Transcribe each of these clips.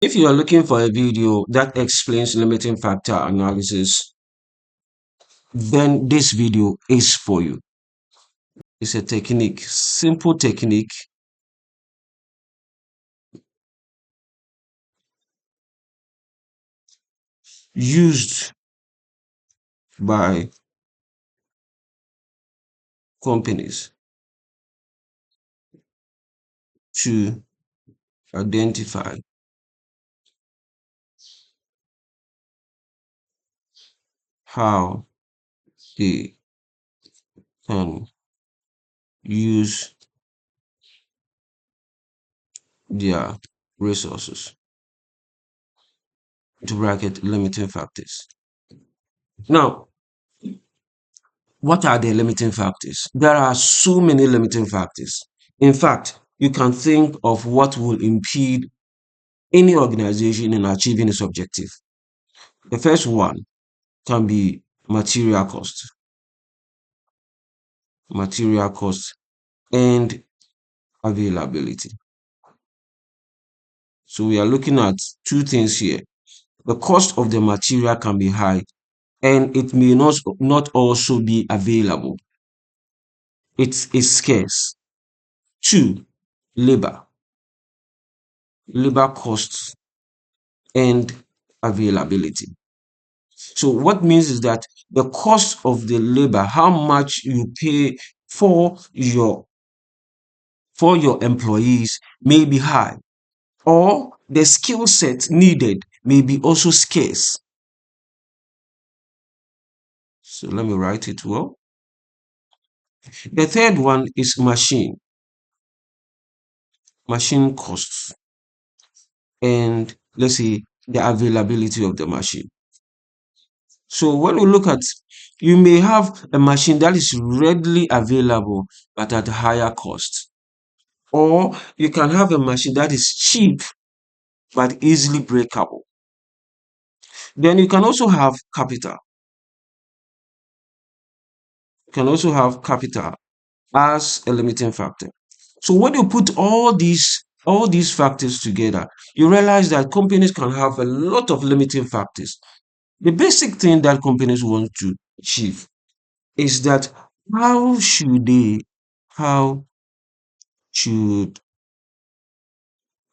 If you are looking for a video that explains limiting factor analysis, then this video is for you. It's a technique, simple technique used by companies to identify how they can use their resources to bracket limiting factors. Now, what are the limiting factors? There are so many limiting factors. In fact, you can think of what will impede any organization in achieving its objective. The first one can be material cost, and availability. So we are looking at two things here. The cost of the material can be high and it may not also be available. It is scarce. Two, labor. Labor costs and availability. So what means is that the cost of the labor, how much you pay for your employees may be high, or the skill set needed may be also scarce. So let me write it well. The third one is machine costs, and let's say the availability of the machine. So when we look at, you may have a machine that is readily available but at a higher cost, or you can have a machine that is cheap but easily breakable. Then you can also have capital. You can also have capital as a limiting factor. So when you put all these factors together, you realize that companies can have a lot of limiting factors. The basic thing that companies want to achieve is that how should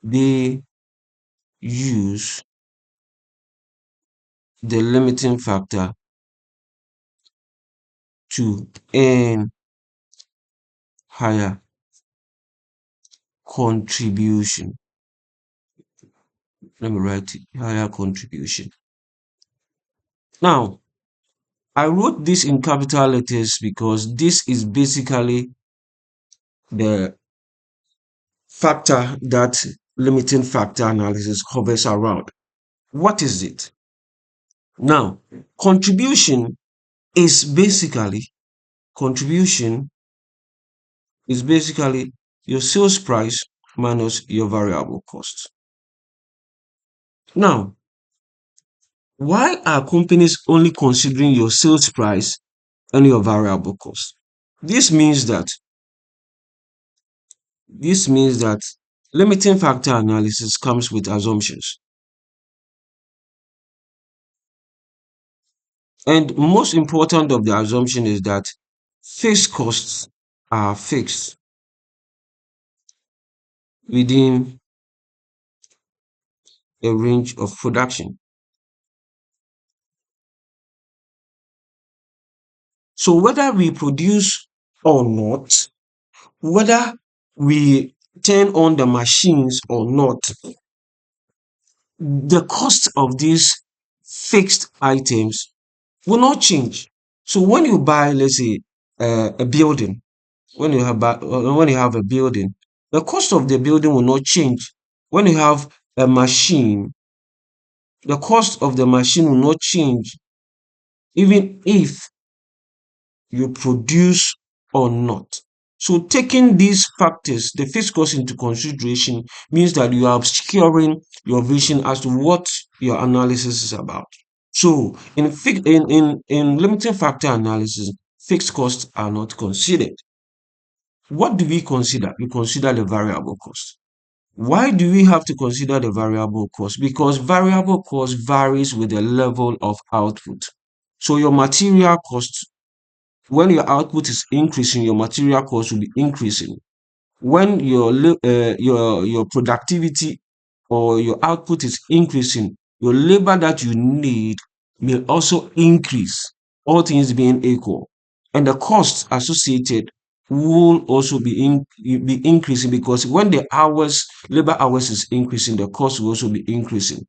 they use the limiting factor to earn higher contribution. Let me write it, higher contribution. Now, I wrote this in capital letters because this is basically the factor that limiting factor analysis hovers around. What is it? Now, contribution is basically contribution is basically your sales price minus your variable cost. Now, why are companies only considering your sales price and your variable cost? This means that this means that limiting factor analysis comes with assumptions. And most important of the assumption is that fixed costs are fixed within a range of production. So whether we produce or not, whether we turn on the machines or not, the cost of these fixed items will not change. So when you buy, let's say, a building, when you have a building, the cost of the building will not change. When you have a machine, the cost of the machine will not change, even if you produce or not. So taking these factors, the fixed cost, into consideration means that you are obscuring your vision as to what your analysis is about. So in limiting factor analysis, fixed costs are not considered. What do we consider? We consider the variable cost. Why do we have to consider the variable cost? Because variable cost varies with the level of output. So your material cost, when your output is increasing, your material cost will be increasing. When your productivity or your output is increasing, your labor that you need may also increase, all things being equal. And the costs associated will also be increasing, because when the labor hours is increasing, the cost will also be increasing.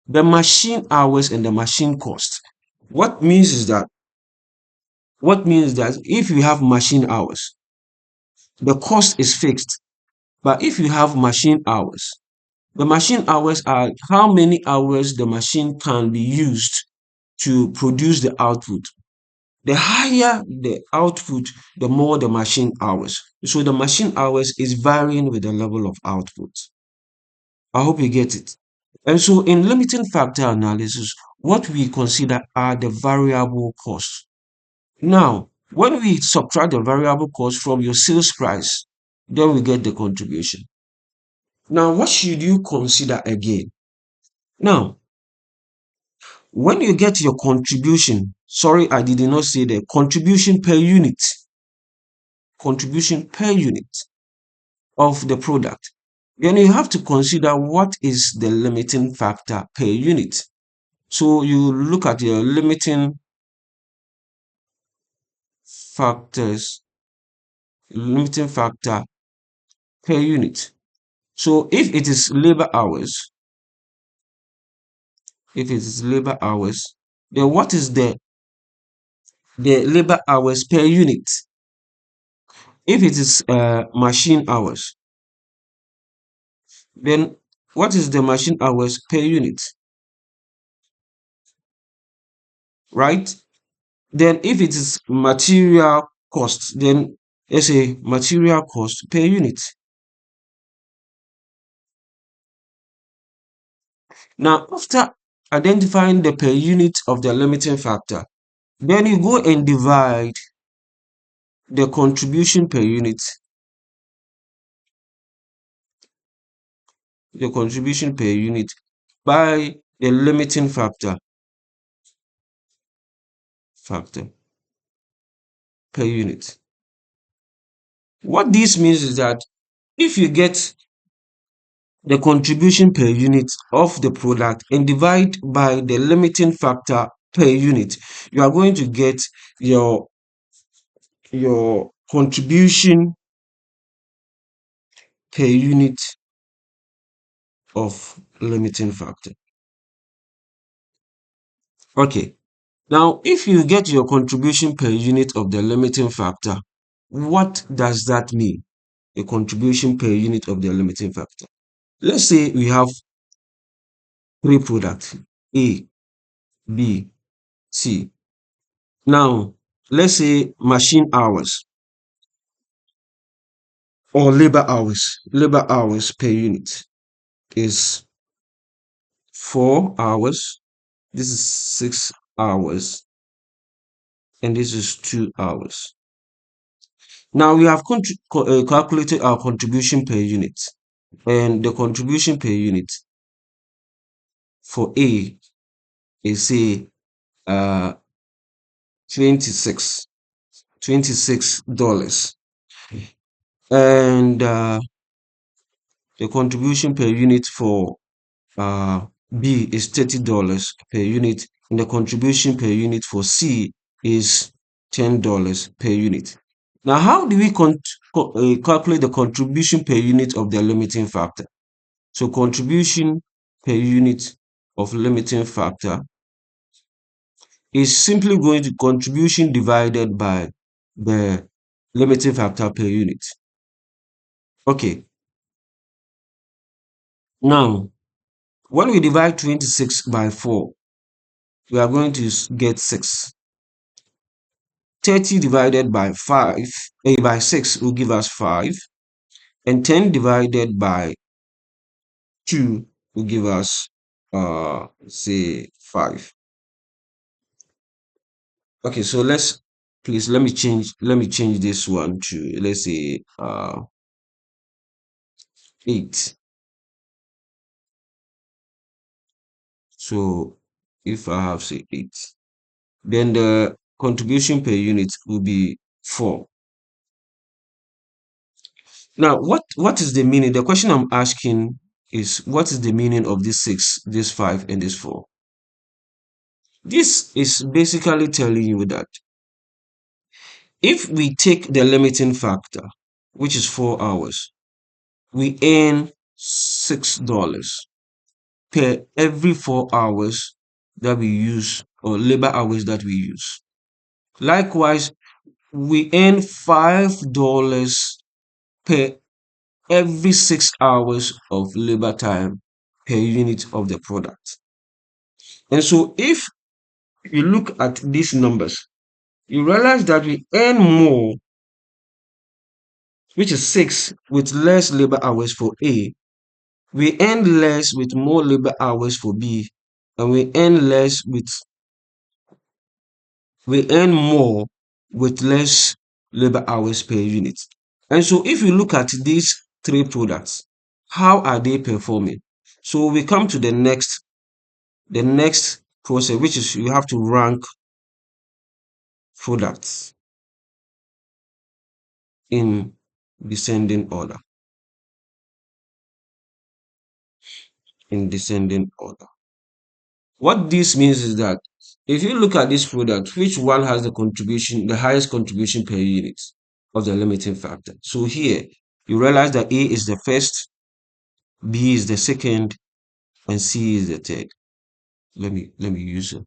The machine hours and the machine cost. What means is that what means that if you have machine hours, the cost is fixed. But if you have machine hours, the machine hours are how many hours the machine can be used to produce the output. The higher the output, the more the machine hours. So the machine hours is varying with the level of output. I hope you get it. And so in limiting factor analysis, what we consider are the variable costs. Now, when we subtract the variable cost from your sales price, then we get the contribution. Now, what should you consider again? Now, when you get your contribution, sorry, I did not say the contribution per unit of the product, then you have to consider what is the limiting factor per unit. So you look at your factors, limiting factor per unit. So if it is labor hours, then what is the labor hours per unit? If it is machine hours, then what is the machine hours per unit, right? Then if it is material cost, then let's say material cost per unit. Now, after identifying the per unit of the limiting factor, then you go and divide the contribution per unit by the limiting factor per unit. What this means is that if you get the contribution per unit of the product and divide by the limiting factor per unit, you are going to get your contribution per unit of limiting factor. Okay. Now, if you get your contribution per unit of the limiting factor, what does that mean? A contribution per unit of the limiting factor. Let's say we have three products, A, B, C. Now, let's say machine hours or labor hours per unit is 4 hours. This is 6 hours, and this is 2 hours. Now we have calculated our contribution per unit, and the contribution per unit for A is say uh 26 $26, and the contribution per unit for uh, B is $30 per unit, and the contribution per unit for C is $10 per unit. Now, how do we calculate the contribution per unit of the limiting factor? So, contribution per unit of limiting factor is simply going to contribution divided by the limiting factor per unit. Okay, now when we divide 26 by 4, we are going to get 6. 30 divided by 5, by 6 will give us 5, and 10 divided by 2 will give us say 5. Okay, so let me change this one to, let's say 8. So if I have say 8, then the contribution per unit will be 4. Now, what is the meaning? The question I'm asking is, what is the meaning of this 6, this 5, and this 4? This is basically telling you that if we take the limiting factor, which is 4 hours, we earn $6 per every 4 hours that we use, or labor hours that we use. Likewise, we earn $5 per every 6 hours of labor time per unit of the product. And so if you look at these numbers, you realize that we earn more, which is 6, with less labor hours for A. We earn less with more labor hours for B, and we earn more with less labor hours per unit. And so if you look at these three products, how are they performing? So we come to the next process, which is you have to rank products in descending order. In descending order. What this means is that if you look at this product, which one has the highest contribution per unit of the limiting factor? So here you realize that A is the first, B is the second, and C is the third. Let me use it.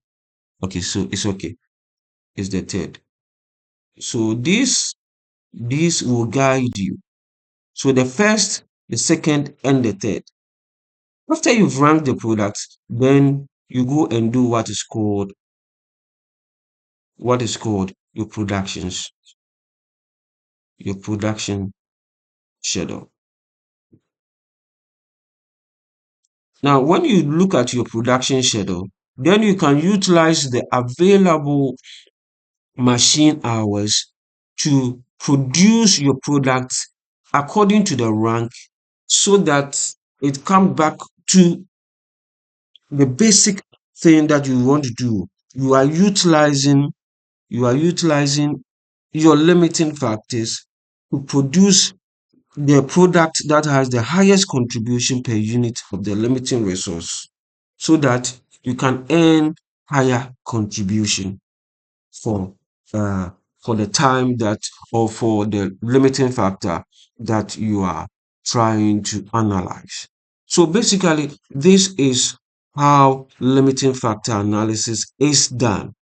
Okay, so it's okay. It's the third. So this will guide you. So the first, the second, and the third. After you've ranked the products, then you go and do what is called your production schedule. Now, when you look at your production schedule, then you can utilize the available machine hours to produce your products according to the rank, so that it comes back to the basic thing that you want to do. You are utilizing your limiting factors to produce the product that has the highest contribution per unit of the limiting resource, so that you can earn higher contribution for for the time that, or for the limiting factor that you are trying to analyze. So basically, this is how limiting factor analysis is done.